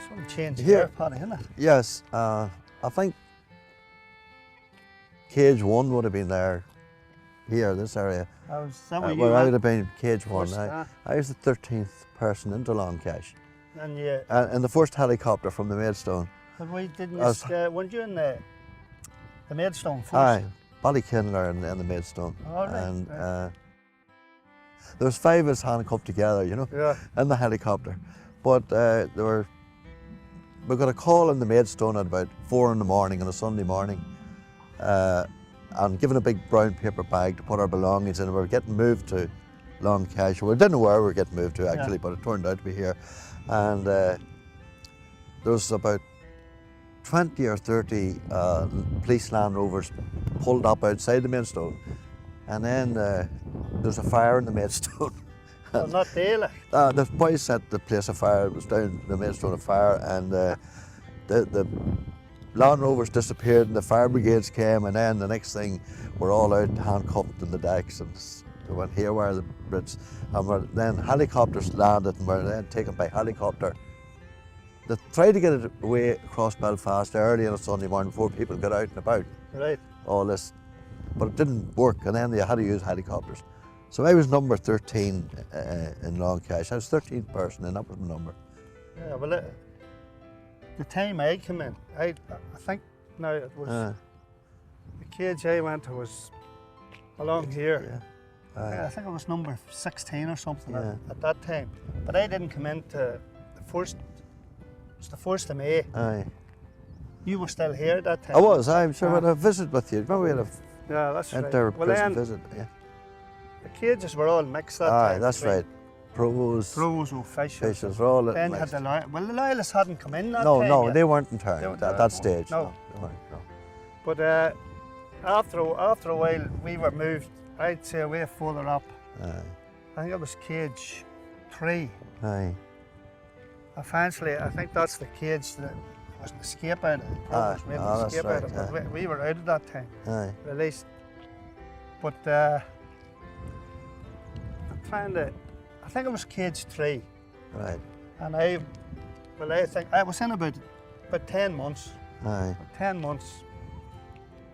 Some change Here. here, Paddy, isn't it? Yes, I think cage 1 would have been there, here, this area. Is that where you Well, I would went? have been cage 1. First, I was the 13th person into Long Kesh. And you, And the first helicopter from the Maidstone. but we didn't, weren't you in the Maidstone first? Aye, Ballykindler and the Maidstone. All right, And right. there was 5 of us handcuffed together, you know, Yeah. in the helicopter. But we got a call in the Maidstone at about 4 in the morning on a Sunday morning, and given a big brown paper bag to put our belongings in. We were getting moved to Long Kesh. We didn't know where we were getting moved to actually, but it turned out to be here. And there was about 20 or 30 police Land Rovers pulled up outside the Maidstone, and then there's a fire in the Maidstone. Well, not daily. The boys set the place afire. It was down the Maidstone afire, and the Land Rovers disappeared, and the fire brigades came, and then the next thing, we're all out handcuffed in the decks, and we went, here were the Brits, and then helicopters landed, and were then taken by helicopter. They tried to get it away across Belfast early on a Sunday morning before people got out and about. Right. All this, but it didn't work, and then they had to use helicopters. So I was number 13 in Long Kesh. I was 13th person, and that was my number. Yeah, well, the time I came in, I think now it was, the cage I went to was along here. Yeah. I think it was number 16 or something Yeah. at that time. But I didn't come into the first, it was the 1st of May. Aye. You were still here at that time. I was, I'm sure we had a visit with you. Remember we had a Yeah, that's right. inter-prison then, visit? Yeah. the cages were all mixed that Aye, time. that's right. Pros, Pros, officials. fishes, were all Then had mixed. the well, the loyalists hadn't come in that No, time no, yet. they weren't in They town weren't at there, that no. stage. No. They weren't, no. But after a while, we were moved, I'd say, way further up. Aye, I think it was cage 3. aye, Eventually, I think that's the cage that was an escape out of it. Aye. Maybe Oh, an that's escape out of right, it. But we were out at that time, aye. released. But I'm trying to, I think it was cage 3. Right, And I think I was in about 10 months. aye. 10 months.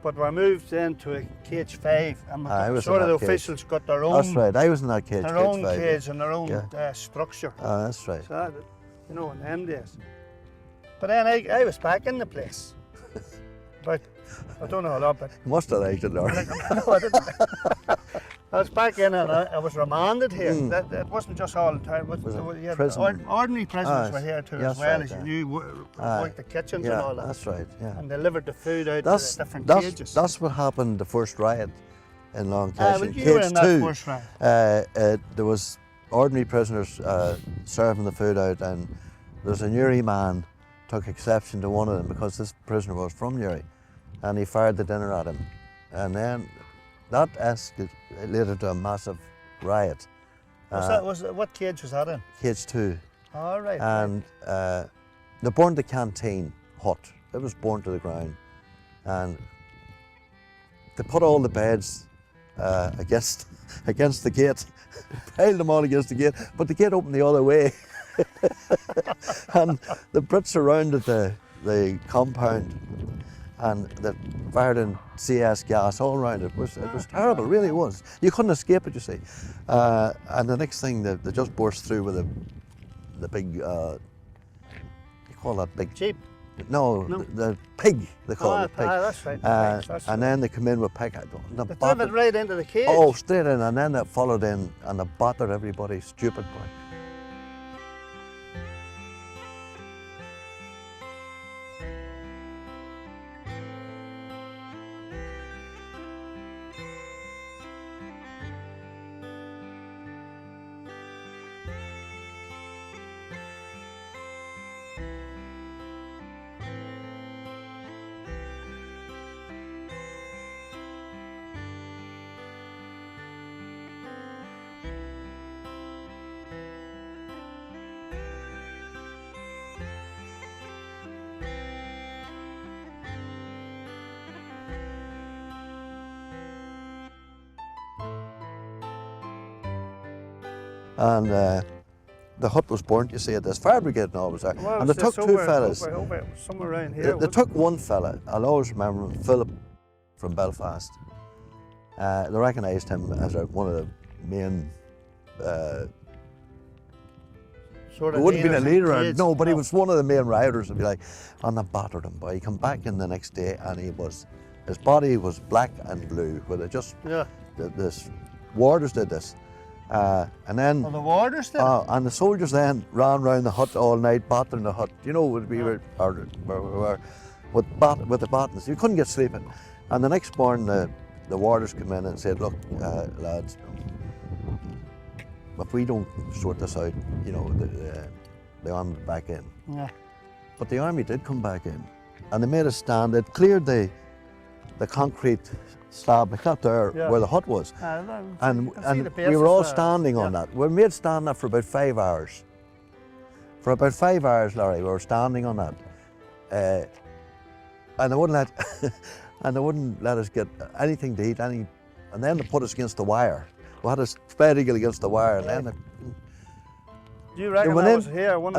But we moved into a cage 5, and I was sort in of the that cage. officials got their own, That's right, I was in that cage. their cage own 5. cage and their own Yeah. structure. Oh, that's right. So that, you know, in them days. But then I was back in the place. But I don't know a lot, but You must have liked it, Lord. no, I didn't. I was back in, and I was remanded here. That wasn't just all the time. Was it You had prison? ordinary prisoners Aye. were here too, Yes, as well right, as yeah. you Aye. worked the kitchens Yeah, and all that. that's right, yeah. And delivered the food out That's, to the different that's, cages. that's what happened the first riot in Long Kesh. Well, in you were cage in that 2, first riot. there was ordinary prisoners serving the food out, and there's a Newry man took exception to one of them because this prisoner was from Newry, and he fired the dinner at him, and then that escalated to a massive riot. What cage was that in? Cage 2, All right. and they burned the canteen hut. It was burned to the ground, and they put all the beds against the gate, piled them all against the gate, but the gate opened the other way. And the Brits surrounded the compound, and they fired in CS gas all around it. It was terrible, it really was. You couldn't escape it, you see. And the next thing, they just burst through with the big, you call that big? Jeep. No, No. the pig, they call it, pig. That's right. And then they come in with pig. They drive it right into the cage. Oh, straight in, and then they followed in, and they battered everybody, stupid boy. And the hut was burnt, you see, at this fire brigade and all was there. Well, and they took two fellas. Over, somewhere around here. They took one fella, I'll always remember him, Philip from Belfast. They recognised him as one of the main. Sort he of wouldn't have been a leader, kids. but he was one of the main rioters. And be like, and they battered him. But he come back in the next day, and his body was black and blue, where they just this warders did this, and then the warders did. And the soldiers then ran round the hut all night, battering the hut. You know, we were with the battens. You couldn't get sleeping. And the next morning, the warders came in and said, "Look, lads, if we don't sort this out, you know, the army will back in." Yeah. But the army did come back in, and they made a stand. It cleared the concrete slab, like that there, where the hut was. And we were all standing on that. We made stand there for about 5 hours. For about 5 hours, Larry, we were standing on that. And they wouldn't let us get anything to eat, and then they put us against the wire. We had a spread eagle against the wire, and then Do you reckon that was here? They went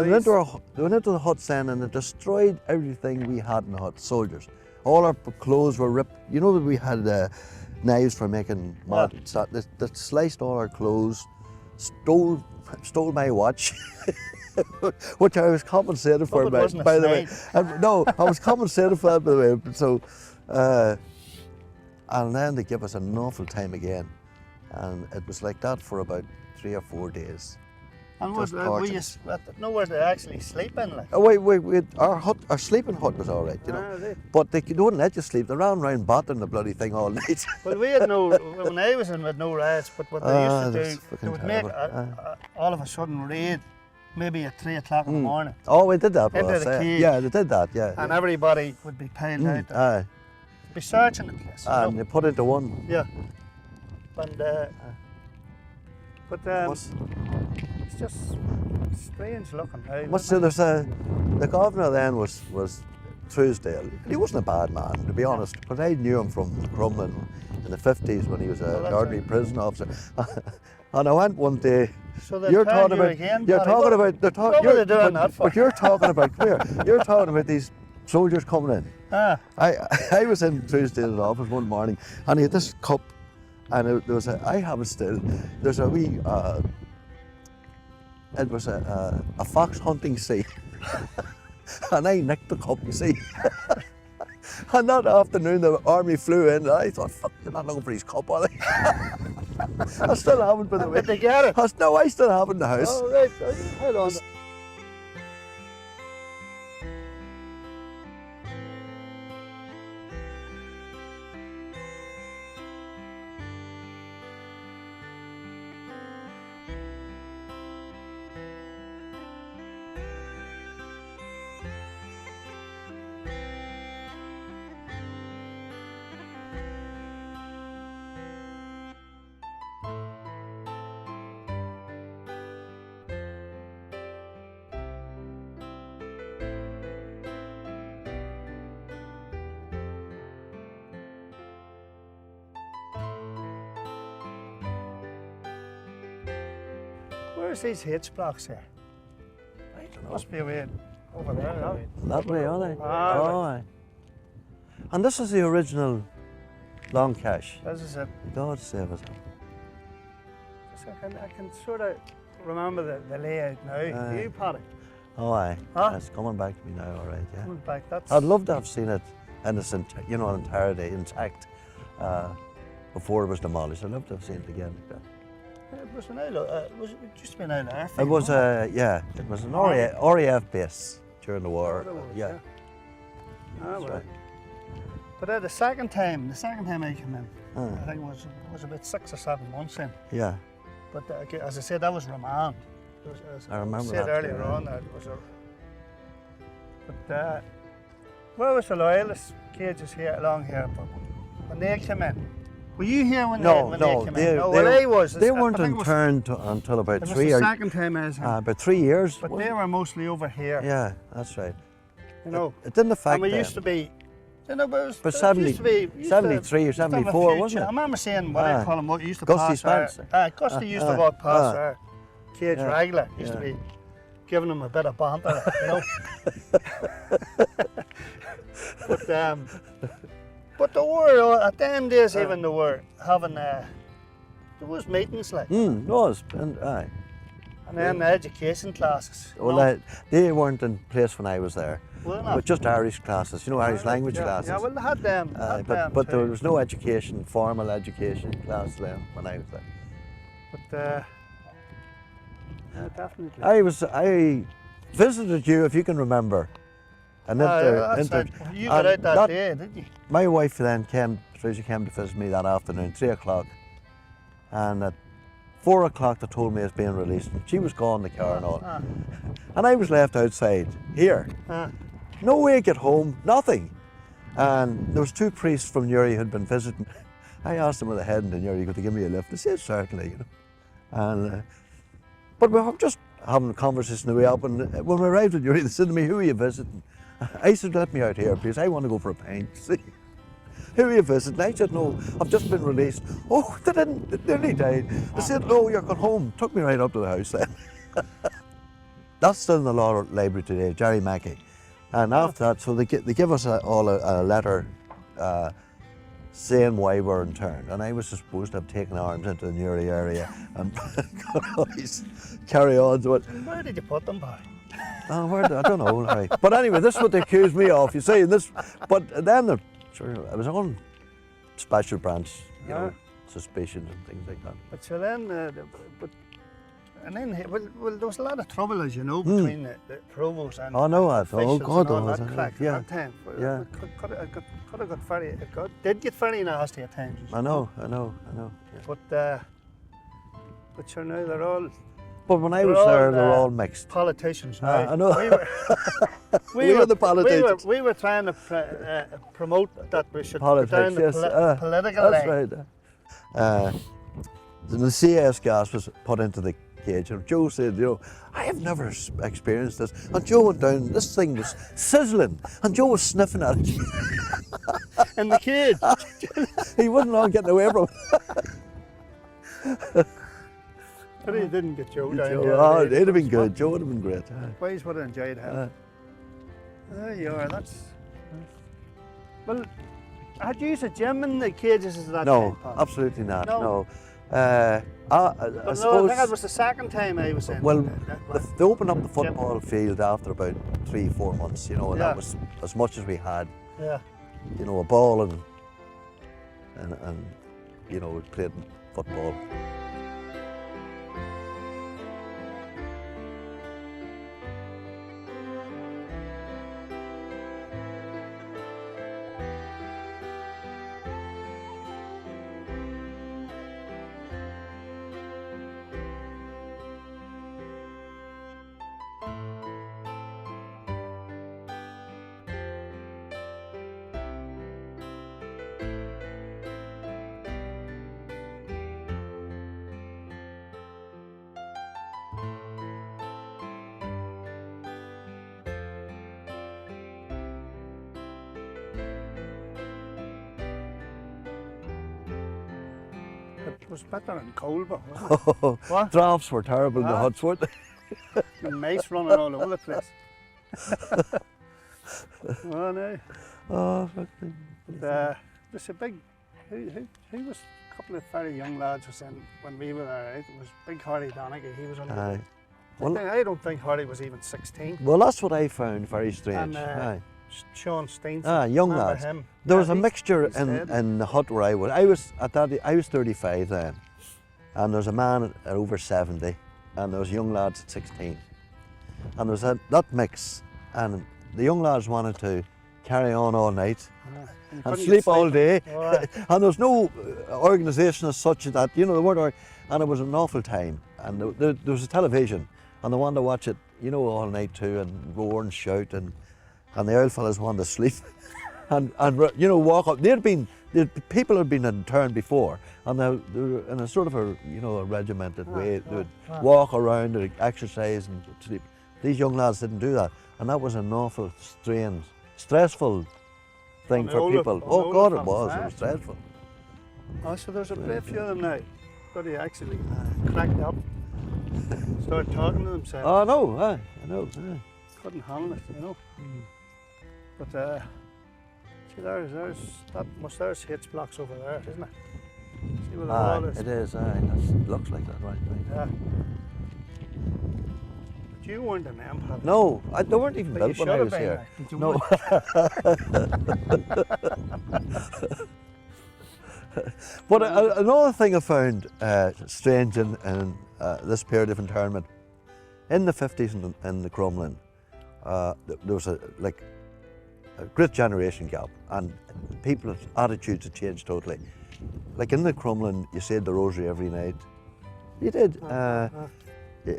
into the huts then, and they destroyed everything we had in the hut, soldiers. All our clothes were ripped. You know that we had knives for making mud. They sliced all our clothes, stole my watch, which I was compensated for, by the way. No, I was compensated for that, by the way. So, and then they gave us an awful time again. And it was like that for about 3 or 4 days. And nowhere to actually sleep in, like? Our sleeping hut was all right, you know. But they wouldn't let you sleep. They ran around battering the bloody thing all night. Well, we had when I was in, we had no riots, but what they used to do, they would make all of a sudden raid, maybe at 3 o'clock in the morning. Oh, we did that. Into the cage. Yeah, they did that, yeah. And everybody would be piled out there. Be searching the place. And they put into one. Yeah. And, it's just strange looking. The governor then was Truesdale. He wasn't a bad man, to be honest, but I knew him from Crumlin in the 50s when he was an ordinary prison officer. And I went one day. So you're talking about. But you're talking about. Come here. You're talking about these soldiers coming in. I was in Truesdale's office one morning, and he had this cup. And I have it still, there's a wee, it was a fox hunting sea. And I nicked the cup, you see. And that afternoon the army flew in, and I thought, fuck, you're not looking for his cup, are they? I still have it, by the way. Did they get it? No, I still have it in the house. Oh, right, hold on. Where's these hitch blocks here? I don't know. Must be a way over there, no? That way, are they? Right. And this is the original Long Kesh. This is it. God save us. So I can sort of remember the layout now. You, Paddy? Oh, aye. Huh? It's coming back to me now, all right, yeah. Coming back, that's... I'd love to have seen it in its entirety, intact, before it was demolished. I'd love to have seen it again like that. It was it used to be an island airfield. It was it was an RAF base during the war. Yeah. That's right. But the second time I came in, I think it was about 6 or 7 months in. Yeah. But as I said, that was remand. I remember said that earlier on that it was But where was the loyalist cages here along here? But when they came in. Were you here when they came in? No, I was. They weren't interned until about 3 years. The second time I was here. About 3 years. But they were mostly over here. Yeah, that's right. You know. It didn't affect them. And we used to be. You know, but it 73 or 74, wasn't it? I remember seeing what I call them. What used to Gusty pass there. Gusty used to walk past there. cage regular. Used to be giving them a bit of banter, you know. But they were, at them days even, they were having, there was meetings like. It was, and aye. And then the education classes. Well, they weren't in place when I was there. Well, But just Irish classes, you know, Irish language classes. Yeah, well, they had them. But there was no education, formal education class then when I was there. But yeah, definitely. I visited you, if you can remember. And You got out that day, didn't you? My wife then came to visit me that afternoon, 3 o'clock. And at 4 o'clock they told me it's being released. And she was gone, the car and all. And I was left outside, here. No way to get home, nothing. And there was 2 priests from Newry who'd been visiting. I asked them with the head in Newry, could they give me a lift? They said, certainly, you know. And, but we were just having a conversation the way up, and when we arrived at Newry, they said to me, who are you visiting? I said, let me out here, please, I want to go for a pint. See? Who are you visiting? I said, no, I've just been released. Oh, they didn't, they nearly died. They said, no, you're going home. Took me right up to the house then. That's still in the law library today, Jerry Mackey. And after that, so they give us all a letter saying why we're interned. And I was supposed to have taken arms into the Newry area and got all these carry-ons. Where did you put them, Barry? I don't know. Right. But anyway, this is what they accused me of, you see. But then I was on special branch, you know, suspicions and things like that. But so then, well, there was a lot of trouble, as you know, between the provost and officials God, and all that crack yeah. at that time. Yeah. Could have got did get very nasty at times. I know. Yeah. But sure now they're all. But when I was there, they were all mixed. Politicians now. I know. We were the politicians. We were trying to promote that we should Politics, put down the political that's line. Right. The CS gas was put into the cage, and Joe said, you know, I have never experienced this. And Joe went down, this thing was sizzling, and Joe was sniffing at it. In the cage. He wasn't all getting away from it. But he didn't get Joe down. It'd have been good. Joe would have been great. Boys would have enjoyed him. There you are. Well, had you used a gym in the cages at that time? No, absolutely not. No. I suppose. I think it was the second time I was in. Well, they opened up the football field after about 3-4 months, you know, and that was as much as we had. Yeah. You know, a ball and you know, we played football. It was better in Colba, wasn't it? What? Drafts were terrible in the huts, weren't they? And mice running all over the place. Oh no. Oh, there's a big. Who was a couple of very young lads was in when we were there. Right? It was Big Hardy Donaghy. He was on. I don't think Hardy was even 16. Well, that's what I found very strange. And, Sean Steenson. Young lads. Him. There was a mixture in the hut where I was. I was 35 then, and there was a man at over 70, and there was young lads at 16, and there was that mix, and the young lads wanted to carry on all night and sleep all day, and there was no organisation as such that, you know, there weren't, and it was an awful time, and there was a television, and they wanted to watch it, you know, all night too, and roar and shout, and the old fellas wanted to sleep and you know, walk up. People had been interned before, and they were in a sort of a, you know, a regimented way. They would walk around and exercise and sleep. These young lads didn't do that, and that was an awful, strange, stressful thing for people. Oh God, it was stressful. Oh, so there's a few of them now. But he actually cracked up. start talking to themselves. Oh, no, I know. Couldn't handle it, you know. But see, there's H blocks over there, isn't it? See where the wall is? It is, it looks like that, right. Yeah. But you weren't in them, Paddy. No, they weren't even But you built when I should was have here. been. No. But another thing I found strange in this period of internment, in the 50s in the Crumlin, there was a great generation gap, and people's attitudes had changed totally. Like in the Crumlin, you said the rosary every night. You did.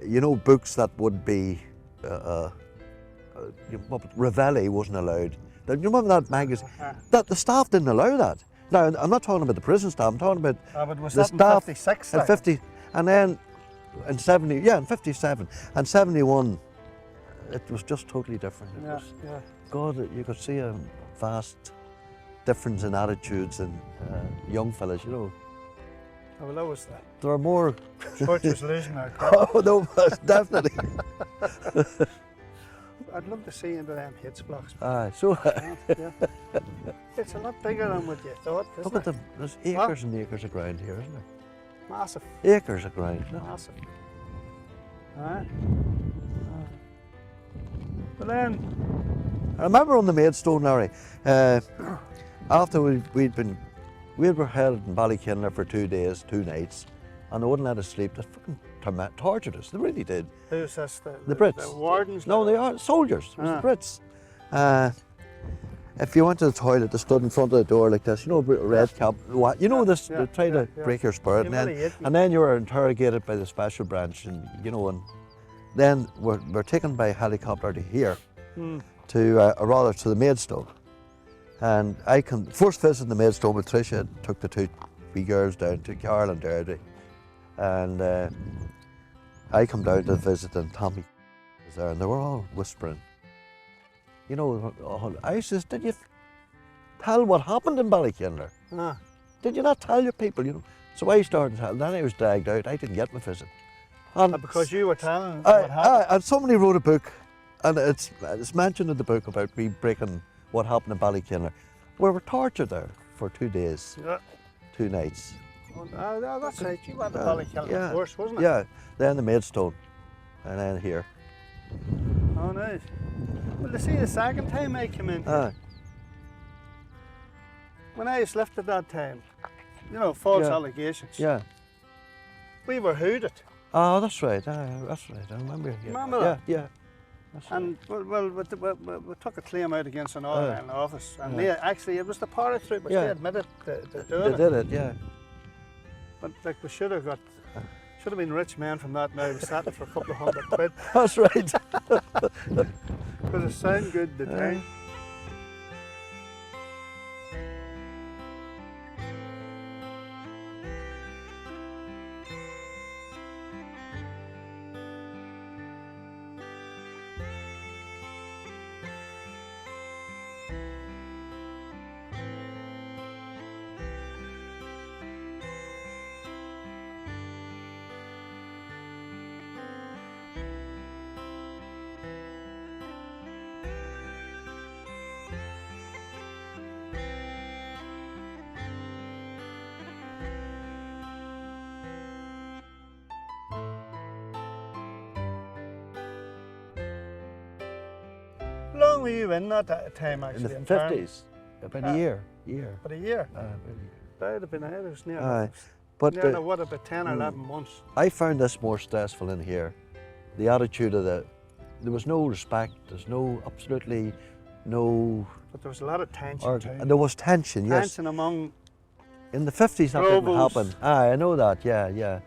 You know, books that would be, Reveille wasn't allowed. You remember that magazine? That the staff didn't allow that. Now, I'm not talking about the prison staff. I'm talking about but was the that in staff 56? in 50, and then in 70, in 57 and 71, it was just totally different. It was, God, you could see a vast difference in attitudes and young fellas, you know. Oh, well, that was There are more. Church was losing our crap. Oh no, definitely. I'd love to see into them H blocks. So Yeah. It's a lot bigger than what you thought, isn't look it? at them. There's acres and acres of ground here, isn't there? Massive. Acres of ground. Look. Massive. Aye. But then, I remember on the Maidstone, Larry, after we were held in Ballykinler for 2 days, 2 nights, and they wouldn't let us sleep. They fucking tortured us. They really did. who's this? The Brits. The wardens? No, they are soldiers. It was the Brits. If you went to the toilet, they stood in front of the door like this. You know, red cap. You know this. They try to break your spirit, and then you were interrogated by the special branch, and you know, and then we're taken by helicopter to here, to the Maidstone. And first visit the Maidstone with Tricia, took the 2 wee girls down to Carragher and Paddy, and I come down to visit, and Tommy was there, and they were all whispering. You know, I says, did you tell what happened in Ballykinler? Did you not tell your people, you know? So I started telling, then I was dragged out, I didn't get my visit. And because you were telling what happened? And somebody wrote a book, and it's mentioned in the book about me breaking what happened in Ballykinler. We were tortured there for 2 days, 2 nights. Oh, that's right, you went to Ballykinler first, wasn't it? Yeah, then the Maidstone, and then here. Oh, nice. Well, you see, the second time I came in here, when I was left at that time, you know, false allegations. Yeah. We were hooted. Oh, that's right. That's right. I remember. Remember that? Yeah. And we took a claim out against an order in the office, and they actually, it was the paratroopers. They admitted to doing it. They did it, yeah. But like we should have been rich men from that now. We sat it for a couple of £100. That's right. Because it sounded good at the time. How long were you in that time actually? In the 50s, about a year. About a year? About a year. That would have been, it was near, but what, about 10 or 11 months? I found this more stressful in here. The attitude of there was no respect, there's absolutely no... But there was a lot of tension too. And there was tension, yes. Tension among... In the 50s that didn't happen. I know that, yeah.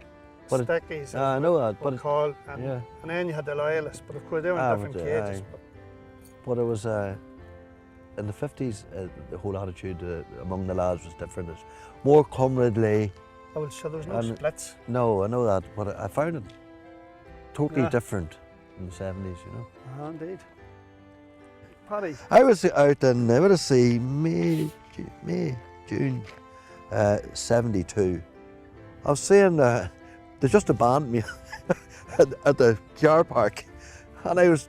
But stickies, I know that. But called, and then you had the loyalists, but of course they were in different cages. But it was, in the 50s, the whole attitude among the lads was different. It's more comradely. Oh, so there was no splits? No, I know that, but I found it totally different in the 70s, you know. Indeed. Paddy? I was out in, I would say, May, June 72. I was seeing the they just abandoned me at the car park, and there's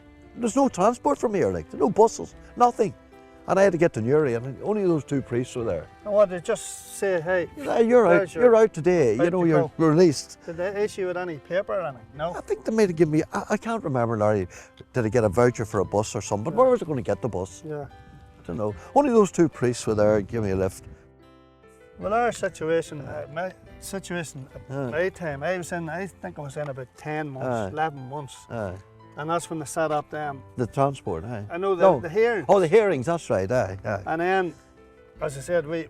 no transport from here, like, there's no buses, nothing. And I had to get to Newry, and only those 2 priests were there. And what, they just say, hey, You're out today, right you know, to you're go. released. Did they issue with any paper or anything? No? I think they might have given me, I can't remember, Larry, did I get a voucher for a bus or something? But where was I going to get the bus? Yeah. I don't know. Only those 2 priests were there, give me a lift. Well, our situation, my situation at my time, I think I was in about 10 months, 11 months. And that's when they set up them. The transport, aye. I know the hearings. Oh, the hearings, that's right, aye. And then, as I said, we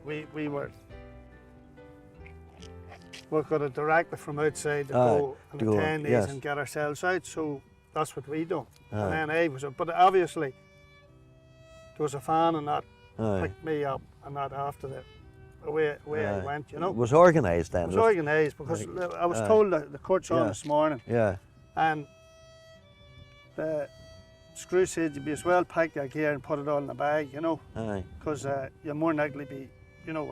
got a directive from outside to go and attend these and get ourselves out, so that's what we do. And then but obviously, there was a fan and that picked me up and that after the way I went, you know. It was organised then? It was organised because I was told that the court's on this morning. Yeah. And the screw said you'd be as well pack your gear and put it all in the bag, you know. Aye. Because you're more likely to be, you know,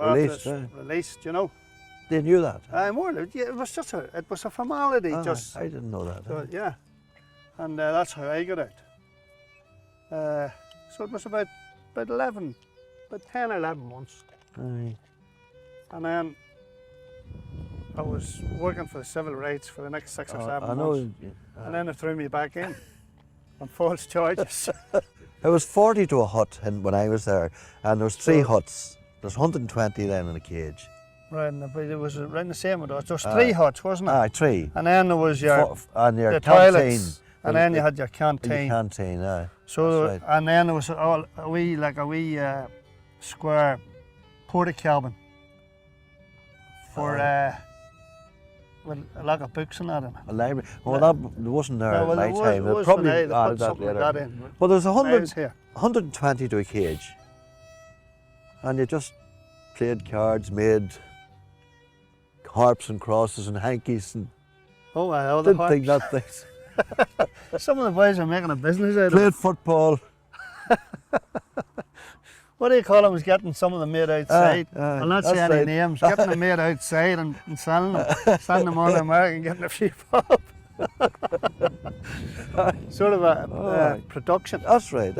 released, you know. They knew that? It was just it was a formality, just. I didn't know that. So, yeah. And that's how I got out. So it was about 10 or 11 months. Aye. And then I was working for the civil rights for the next 6 or 7 months. And then they threw me back in on false charges. It was 40 to a hut when I was there, and there was 3 huts. There's 120 then in a cage. Right, but it was around the same with us. There was 3 huts, wasn't it? Aye, 3. And then there was your canteen. toilets, and then you had your canteen. Your canteen, aye. So, right. And then there was a wee square porta cabin for with a lot of books and that in. A library. Well, that wasn't there at my time. It was probably when they added put that something later. like that in. Well, there's I was here. 120 to a cage, and you just played cards, made harps and crosses and hankies, and didn't think that things. Some of the boys are making a business out of it. Played football. What do you call them? Is getting some of them made outside. I'll not say any names. Getting them made outside and selling them on the market and getting a few pop. Sort of a production. That's right.